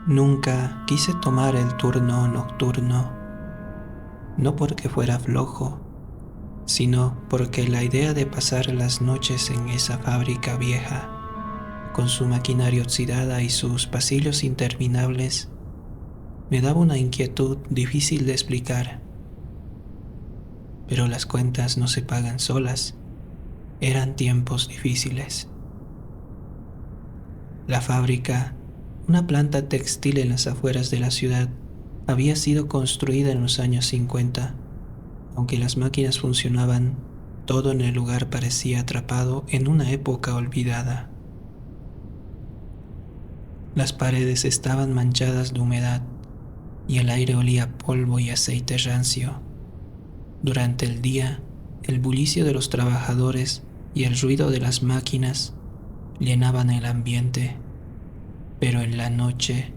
Nunca quise tomar el turno nocturno, no porque fuera flojo, sino porque la idea de pasar las noches en esa fábrica vieja, con su maquinaria oxidada y sus pasillos interminables, me daba una inquietud difícil de explicar. Pero las cuentas no se pagan solas, eran tiempos difíciles. La fábrica, una planta textil en las afueras de la ciudad, había sido construida en los años 50. Aunque las máquinas funcionaban, todo en el lugar parecía atrapado en una época olvidada. Las paredes estaban manchadas de humedad y el aire olía a polvo y aceite rancio. Durante el día, el bullicio de los trabajadores y el ruido de las máquinas llenaban el ambiente, pero en la noche,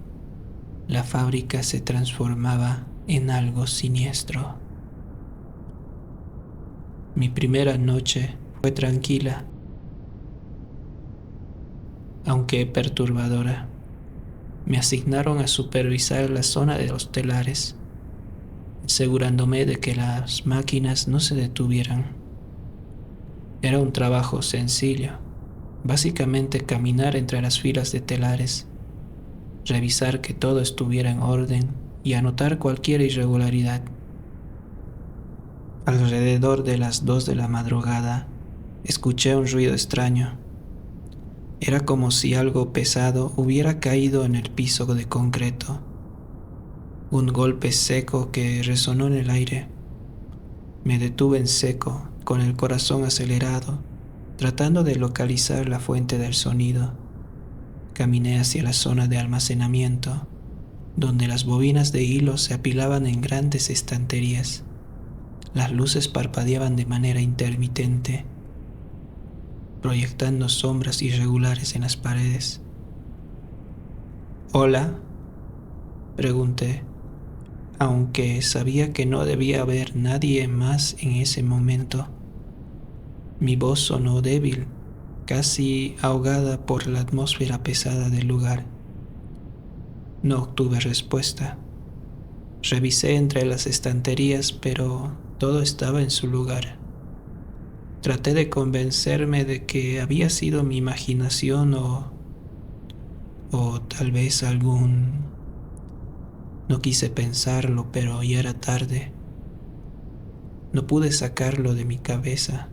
la fábrica se transformaba en algo siniestro. Mi primera noche fue tranquila, aunque perturbadora. Me asignaron a supervisar la zona de los telares, asegurándome de que las máquinas no se detuvieran. Era un trabajo sencillo, básicamente caminar entre las filas de telares, revisar que todo estuviera en orden y anotar cualquier irregularidad. Alrededor de las 2 de la madrugada, escuché un ruido extraño. Era como si algo pesado hubiera caído en el piso de concreto. Un golpe seco que resonó en el aire. Me detuve en seco, con el corazón acelerado, tratando de localizar la fuente del sonido. Caminé hacia la zona de almacenamiento, donde las bobinas de hilo se apilaban en grandes estanterías. Las luces parpadeaban de manera intermitente, proyectando sombras irregulares en las paredes. «¿Hola?», pregunté, aunque sabía que no debía haber nadie más en ese momento. Mi voz sonó débil, casi ahogada por la atmósfera pesada del lugar. No obtuve respuesta. Revisé entre las estanterías, pero todo estaba en su lugar. Traté de convencerme de que había sido mi imaginación o tal vez algún... No quise pensarlo, pero ya era tarde. No pude sacarlo de mi cabeza.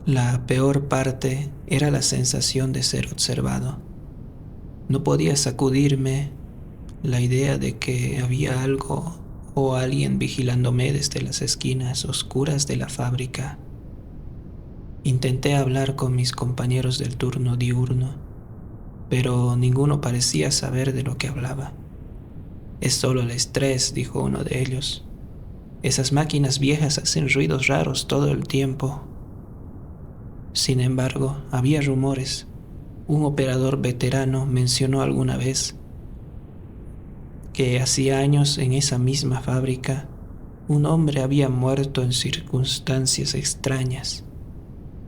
La peor parte era la sensación de ser observado. No podía sacudirme la idea de que había algo o alguien vigilándome desde las esquinas oscuras de la fábrica. Intenté hablar con mis compañeros del turno diurno, pero ninguno parecía saber de lo que hablaba. «Es solo el estrés», dijo uno de ellos. «Esas máquinas viejas hacen ruidos raros todo el tiempo». Sin embargo, había rumores. Un operador veterano mencionó alguna vez que hacía años en esa misma fábrica un hombre había muerto en circunstancias extrañas.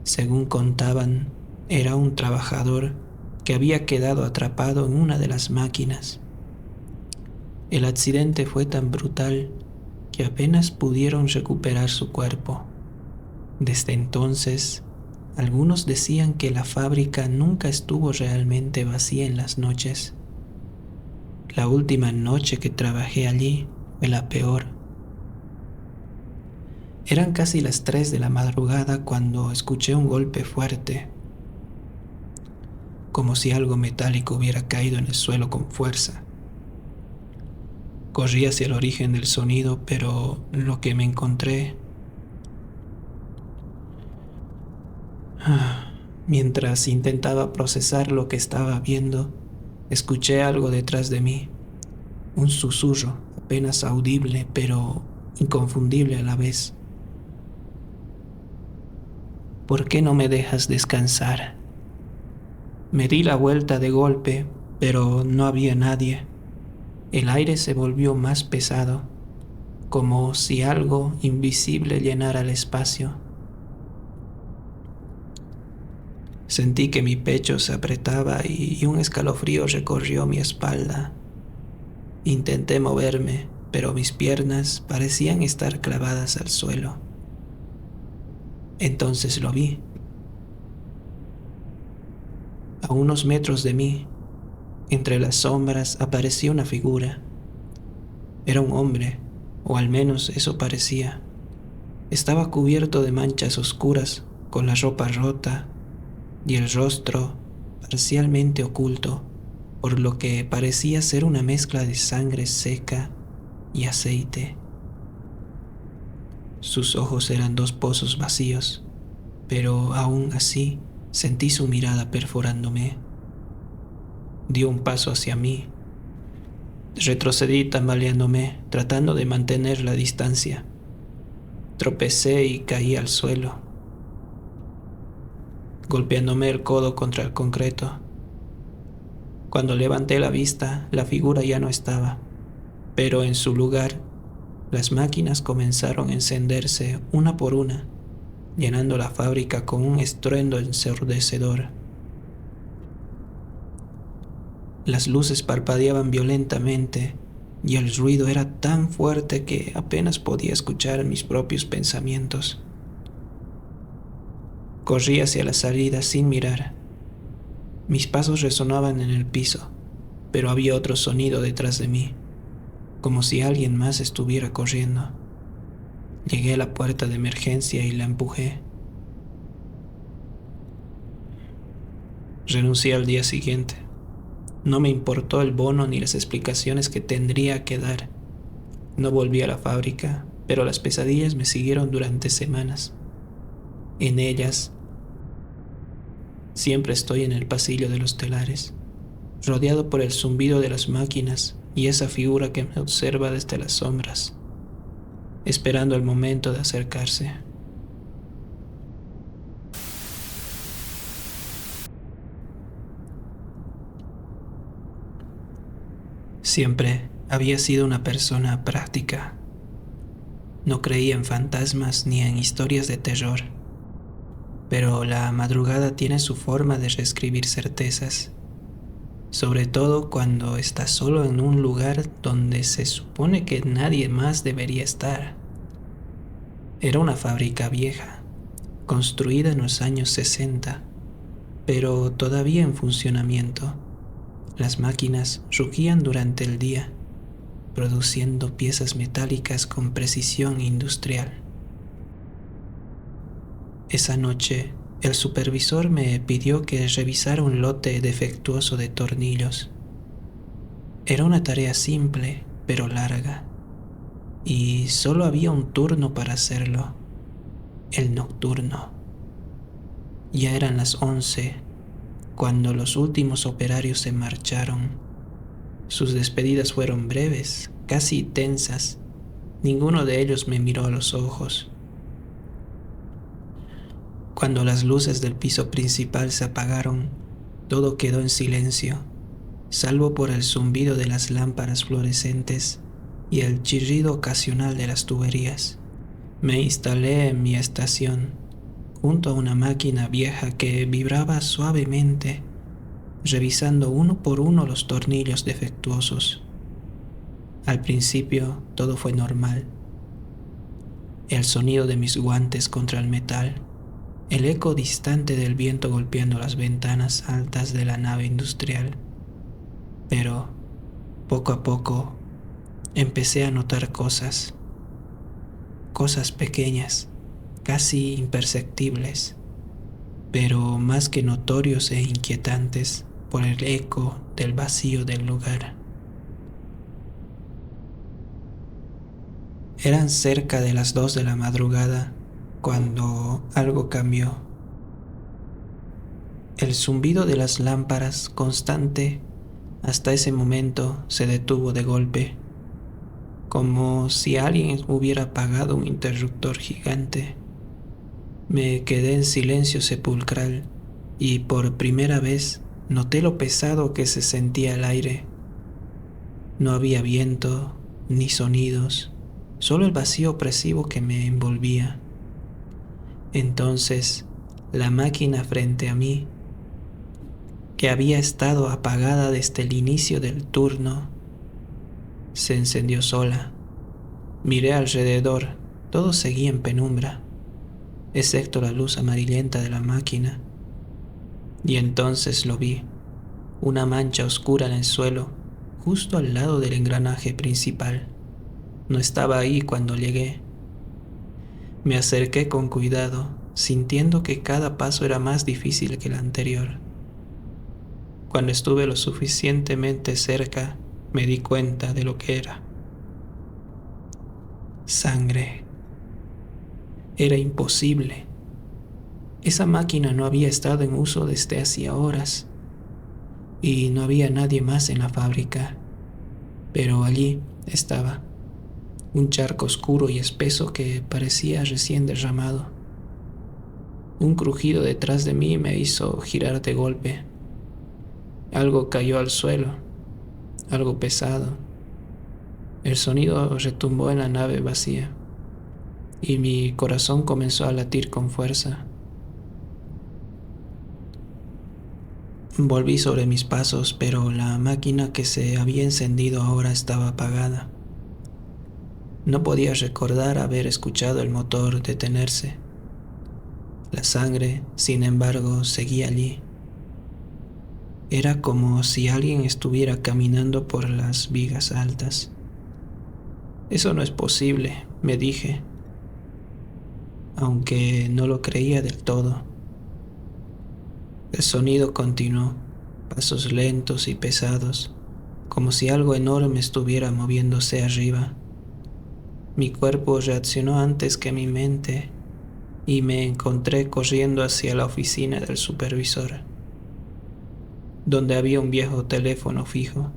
Según contaban, era un trabajador que había quedado atrapado en una de las máquinas. El accidente fue tan brutal que apenas pudieron recuperar su cuerpo. Desde entonces, algunos decían que la fábrica nunca estuvo realmente vacía en las noches. La última noche que trabajé allí fue la peor. Eran casi las 3 de la madrugada cuando escuché un golpe fuerte, como si algo metálico hubiera caído en el suelo con fuerza. Corrí hacia el origen del sonido, pero lo que me encontré... Mientras intentaba procesar lo que estaba viendo, escuché algo detrás de mí, un susurro apenas audible, pero inconfundible a la vez. «¿Por qué no me dejas descansar?». Me di la vuelta de golpe, pero no había nadie. El aire se volvió más pesado, como si algo invisible llenara el espacio. Sentí que mi pecho se apretaba y un escalofrío recorrió mi espalda. Intenté moverme, pero mis piernas parecían estar clavadas al suelo. Entonces lo vi. A unos metros de mí, entre las sombras, apareció una figura. Era un hombre, o al menos eso parecía. Estaba cubierto de manchas oscuras, con la ropa rota y el rostro parcialmente oculto, por lo que parecía ser una mezcla de sangre seca y aceite. Sus ojos eran dos pozos vacíos, pero aún así sentí su mirada perforándome. Dio un paso hacia mí. Retrocedí tambaleándome, tratando de mantener la distancia. Tropecé y caí al suelo, golpeándome el codo contra el concreto. Cuando levanté la vista, la figura ya no estaba, pero en su lugar, las máquinas comenzaron a encenderse una por una, llenando la fábrica con un estruendo ensordecedor. Las luces parpadeaban violentamente y el ruido era tan fuerte que apenas podía escuchar mis propios pensamientos. Corrí hacia la salida sin mirar. Mis pasos resonaban en el piso, pero había otro sonido detrás de mí, como si alguien más estuviera corriendo. Llegué a la puerta de emergencia y la empujé. Renuncié al día siguiente. No me importó el bono ni las explicaciones que tendría que dar. No volví a la fábrica, pero las pesadillas me siguieron durante semanas. En ellas, siempre estoy en el pasillo de los telares, rodeado por el zumbido de las máquinas y esa figura que me observa desde las sombras, esperando el momento de acercarse. Siempre había sido una persona práctica. No creía en fantasmas ni en historias de terror, pero la madrugada tiene su forma de reescribir certezas, sobre todo cuando estás solo en un lugar donde se supone que nadie más debería estar. Era una fábrica vieja, construida en los años 60, pero todavía en funcionamiento. Las máquinas rugían durante el día, produciendo piezas metálicas con precisión industrial. Esa noche, el supervisor me pidió que revisara un lote defectuoso de tornillos. Era una tarea simple, pero larga, y solo había un turno para hacerlo, el nocturno. Ya eran las 11 cuando los últimos operarios se marcharon. Sus despedidas fueron breves, casi tensas. Ninguno de ellos me miró a los ojos. Cuando las luces del piso principal se apagaron, todo quedó en silencio, salvo por el zumbido de las lámparas fluorescentes y el chirrido ocasional de las tuberías. Me instalé en mi estación, junto a una máquina vieja que vibraba suavemente, revisando uno por uno los tornillos defectuosos. Al principio todo fue normal. El sonido de mis guantes contra el metal, el eco distante del viento golpeando las ventanas altas de la nave industrial. Pero, poco a poco, empecé a notar cosas pequeñas, casi imperceptibles, pero más que notorios e inquietantes por el eco del vacío del lugar. Eran cerca de las 2 de la madrugada cuando algo cambió. El zumbido de las lámparas, constante hasta ese momento, se detuvo de golpe, como si alguien hubiera apagado un interruptor gigante. Me quedé en silencio sepulcral y por primera vez noté lo pesado que se sentía el aire. No había viento ni sonidos, solo el vacío opresivo que me envolvía. Entonces, la máquina frente a mí que había estado apagada desde el inicio del turno, se encendió sola. Miré alrededor, todo seguía en penumbra, excepto la luz amarillenta de la máquina. Y entonces lo vi, una mancha oscura en el suelo, justo al lado del engranaje principal. No estaba ahí cuando llegué. Me acerqué con cuidado, sintiendo que cada paso era más difícil que el anterior. Cuando estuve lo suficientemente cerca, me di cuenta de lo que era. Sangre. Era imposible. Esa máquina no había estado en uso desde hacía horas y no había nadie más en la fábrica. Pero allí estaba, un charco oscuro y espeso que parecía recién derramado. Un crujido detrás de mí me hizo girar de golpe. Algo cayó al suelo, algo pesado. El sonido retumbó en la nave vacía y mi corazón comenzó a latir con fuerza. Volví sobre mis pasos, pero la máquina que se había encendido ahora estaba apagada. No podía recordar haber escuchado el motor detenerse. La sangre, sin embargo, seguía allí. Era como si alguien estuviera caminando por las vigas altas. Eso no es posible, me dije, aunque no lo creía del todo. El sonido continuó, pasos lentos y pesados, como si algo enorme estuviera moviéndose arriba. Mi cuerpo reaccionó antes que mi mente y me encontré corriendo hacia la oficina del supervisor, donde había un viejo teléfono fijo.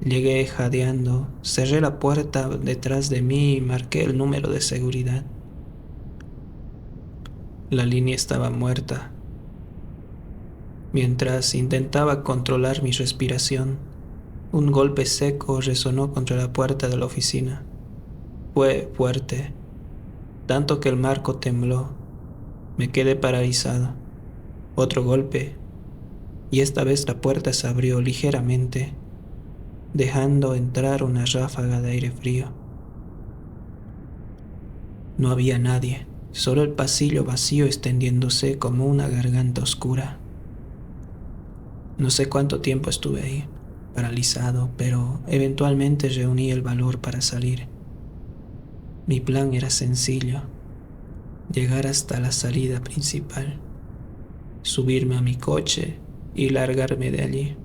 Llegué jadeando, cerré la puerta detrás de mí y marqué el número de seguridad. La línea estaba muerta. Mientras intentaba controlar mi respiración, un golpe seco resonó contra la puerta de la oficina. Fue fuerte, tanto que el marco tembló. Me quedé paralizado. Otro golpe, y esta vez la puerta se abrió ligeramente, dejando entrar una ráfaga de aire frío. No había nadie, solo el pasillo vacío extendiéndose como una garganta oscura. No sé cuánto tiempo estuve ahí, paralizado, pero eventualmente reuní el valor para salir. Mi plan era sencillo: llegar hasta la salida principal, subirme a mi coche y largarme de allí.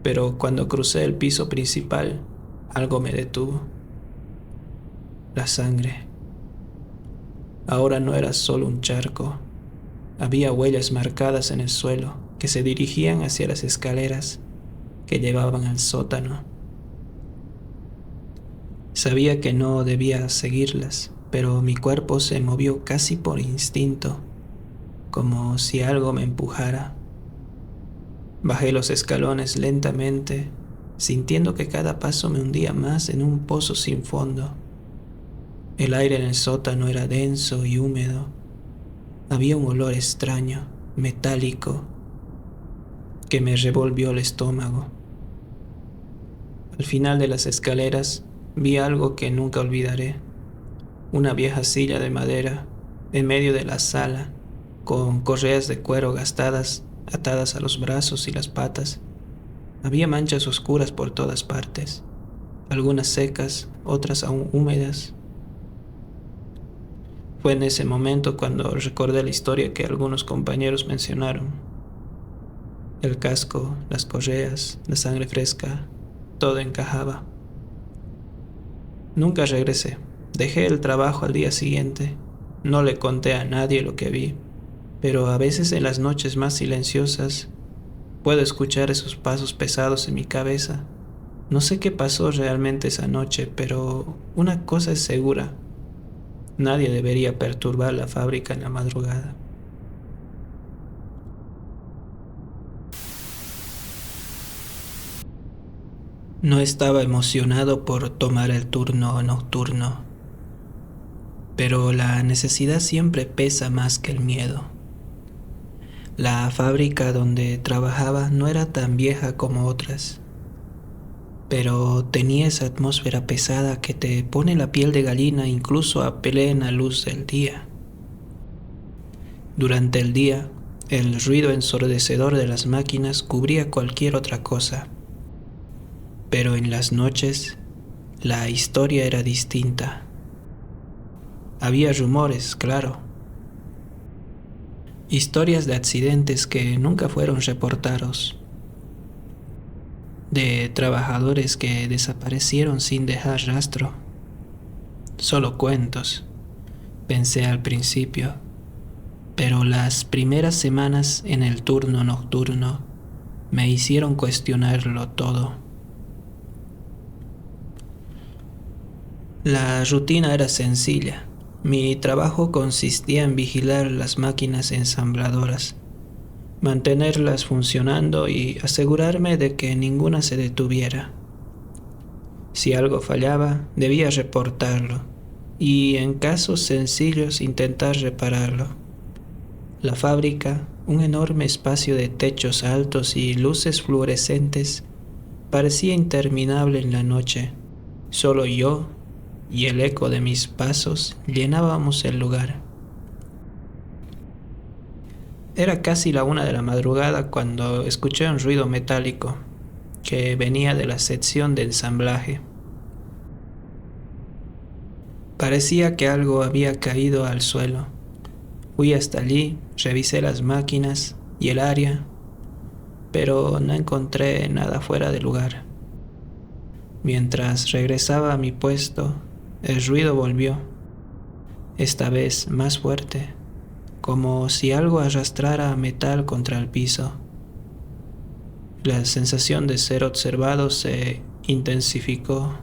Pero cuando crucé el piso principal, algo me detuvo. La sangre. Ahora no era solo un charco. Había huellas marcadas en el suelo que se dirigían hacia las escaleras que llevaban al sótano. Sabía que no debía seguirlas, pero mi cuerpo se movió casi por instinto, como si algo me empujara. Bajé los escalones lentamente, sintiendo que cada paso me hundía más en un pozo sin fondo. El aire en el sótano era denso y húmedo. Había un olor extraño, metálico, que me revolvió el estómago. Al final de las escaleras vi algo que nunca olvidaré: una vieja silla de madera en medio de la sala, con correas de cuero gastadas atadas a los brazos y las patas. Había manchas oscuras por todas partes, algunas secas, otras aún húmedas. Fue en ese momento cuando recordé la historia que algunos compañeros mencionaron. El casco, las correas, la sangre fresca, todo encajaba. Nunca regresé. Dejé el trabajo al día siguiente. No le conté a nadie lo que vi, pero a veces en las noches más silenciosas puedo escuchar esos pasos pesados en mi cabeza. No sé qué pasó realmente esa noche, pero una cosa es segura: nadie debería perturbar la fábrica en la madrugada. No estaba emocionado por tomar el turno nocturno, pero la necesidad siempre pesa más que el miedo. La fábrica donde trabajaba no era tan vieja como otras, pero tenía esa atmósfera pesada que te pone la piel de gallina incluso a plena luz del día. Durante el día, el ruido ensordecedor de las máquinas cubría cualquier otra cosa, pero en las noches la historia era distinta. Había rumores, claro, historias de accidentes que nunca fueron reportados, de trabajadores que desaparecieron sin dejar rastro. Solo cuentos, pensé al principio, pero las primeras semanas en el turno nocturno me hicieron cuestionarlo todo. La rutina era sencilla. Mi trabajo consistía en vigilar las máquinas ensambladoras, mantenerlas funcionando y asegurarme de que ninguna se detuviera. Si algo fallaba, debía reportarlo y en casos sencillos intentar repararlo. La fábrica, un enorme espacio de techos altos y luces fluorescentes, parecía interminable en la noche. Solo yo y el eco de mis pasos llenábamos el lugar. Era casi la 1 de la madrugada cuando escuché un ruido metálico que venía de la sección de ensamblaje. Parecía que algo había caído al suelo. Fui hasta allí, revisé las máquinas y el área, pero no encontré nada fuera de lugar. Mientras regresaba a mi puesto, el ruido volvió, esta vez más fuerte, como si algo arrastrara metal contra el piso. La sensación de ser observado se intensificó.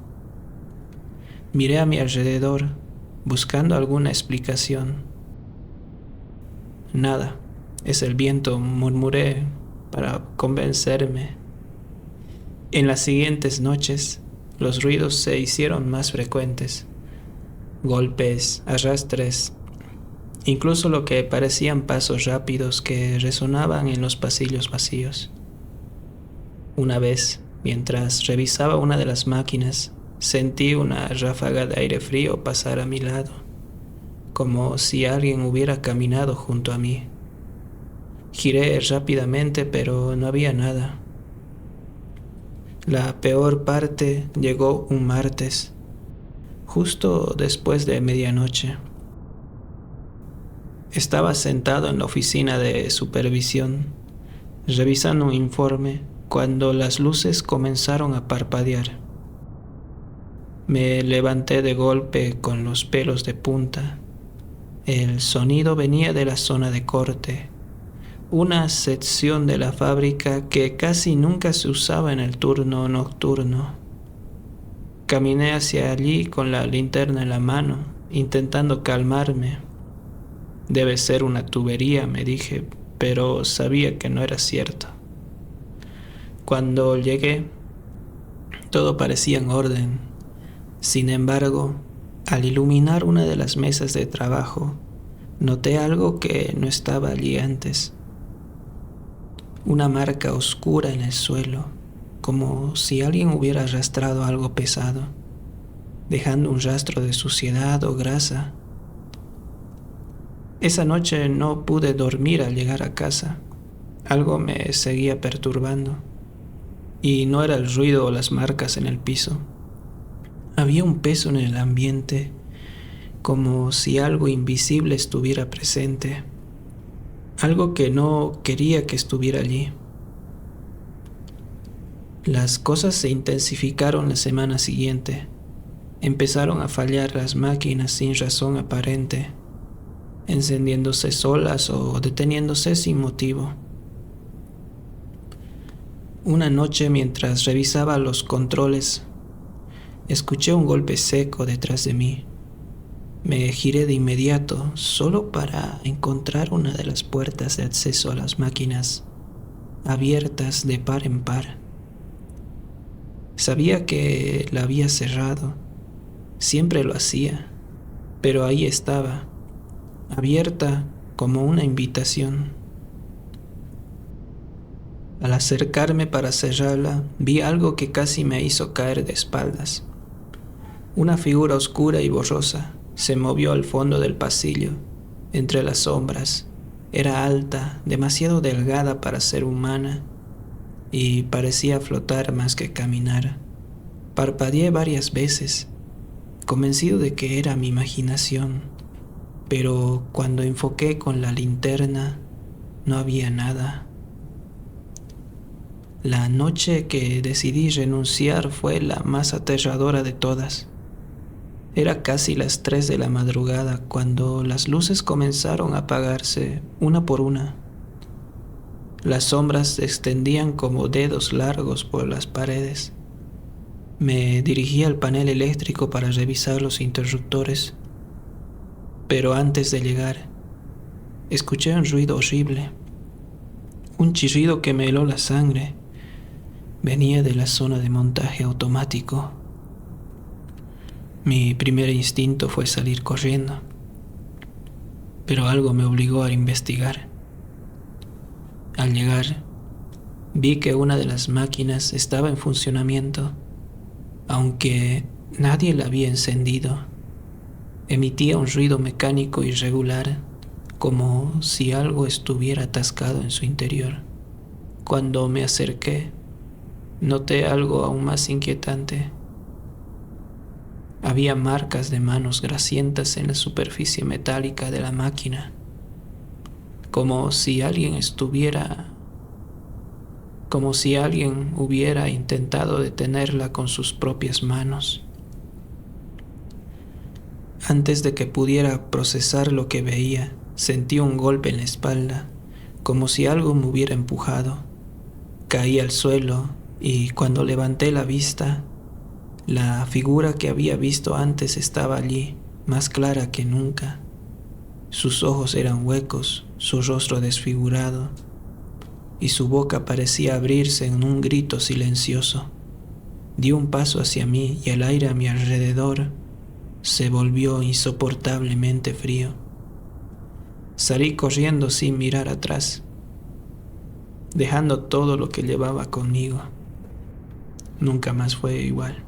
Miré a mi alrededor, buscando alguna explicación. Nada, es el viento, murmuré para convencerme. En las siguientes noches, los ruidos se hicieron más frecuentes. Golpes, arrastres, incluso lo que parecían pasos rápidos que resonaban en los pasillos vacíos. Una vez, mientras revisaba una de las máquinas, sentí una ráfaga de aire frío pasar a mi lado, como si alguien hubiera caminado junto a mí. Giré rápidamente, pero no había nada. La peor parte llegó un martes, justo después de medianoche. Estaba sentado en la oficina de supervisión, revisando un informe, cuando las luces comenzaron a parpadear. Me levanté de golpe con los pelos de punta. El sonido venía de la zona de corte, una sección de la fábrica que casi nunca se usaba en el turno nocturno. Caminé hacia allí con la linterna en la mano, intentando calmarme. Debe ser una tubería, me dije, pero sabía que no era cierto. Cuando llegué, todo parecía en orden. Sin embargo, al iluminar una de las mesas de trabajo, noté algo que no estaba allí antes. Una marca oscura en el suelo, como si alguien hubiera arrastrado algo pesado, dejando un rastro de suciedad o grasa. Esa noche no pude dormir al llegar a casa. Algo me seguía perturbando, y no era el ruido o las marcas en el piso. Había un peso en el ambiente, como si algo invisible estuviera presente, algo que no quería que estuviera allí. Las cosas se intensificaron la semana siguiente. Empezaron a fallar las máquinas sin razón aparente, encendiéndose solas o deteniéndose sin motivo. Una noche, mientras revisaba los controles, escuché un golpe seco detrás de mí. Me giré de inmediato, solo para encontrar una de las puertas de acceso a las máquinas abiertas de par en par. Sabía que la había cerrado, siempre lo hacía, pero ahí estaba, abierta como una invitación. Al acercarme para cerrarla, vi algo que casi me hizo caer de espaldas. Una figura oscura y borrosa se movió al fondo del pasillo, entre las sombras. Era alta, demasiado delgada para ser humana, y parecía flotar más que caminar. Parpadeé varias veces, convencido de que era mi imaginación, pero cuando enfoqué con la linterna, no había nada. La noche que decidí renunciar fue la más aterradora de todas. Era casi las 3 de la madrugada cuando las luces comenzaron a apagarse una por una. Las sombras se extendían como dedos largos por las paredes. Me dirigí al panel eléctrico para revisar los interruptores, pero antes de llegar, escuché un ruido horrible, un chirrido que me heló la sangre. Venía de la zona de montaje automático. Mi primer instinto fue salir corriendo, pero algo me obligó a investigar. Al llegar, vi que una de las máquinas estaba en funcionamiento, aunque nadie la había encendido. Emitía un ruido mecánico irregular, como si algo estuviera atascado en su interior. Cuando me acerqué, noté algo aún más inquietante. Había marcas de manos grasientas en la superficie metálica de la máquina, como si alguien hubiera intentado detenerla con sus propias manos. Antes de que pudiera procesar lo que veía, sentí un golpe en la espalda, como si algo me hubiera empujado. Caí al suelo y cuando levanté la vista, la figura que había visto antes estaba allí, más clara que nunca. Sus ojos eran huecos, su rostro desfigurado, y su boca parecía abrirse en un grito silencioso. Dio un paso hacia mí y el aire a mi alrededor se volvió insoportablemente frío. Salí corriendo sin mirar atrás, dejando todo lo que llevaba conmigo. Nunca más fue igual.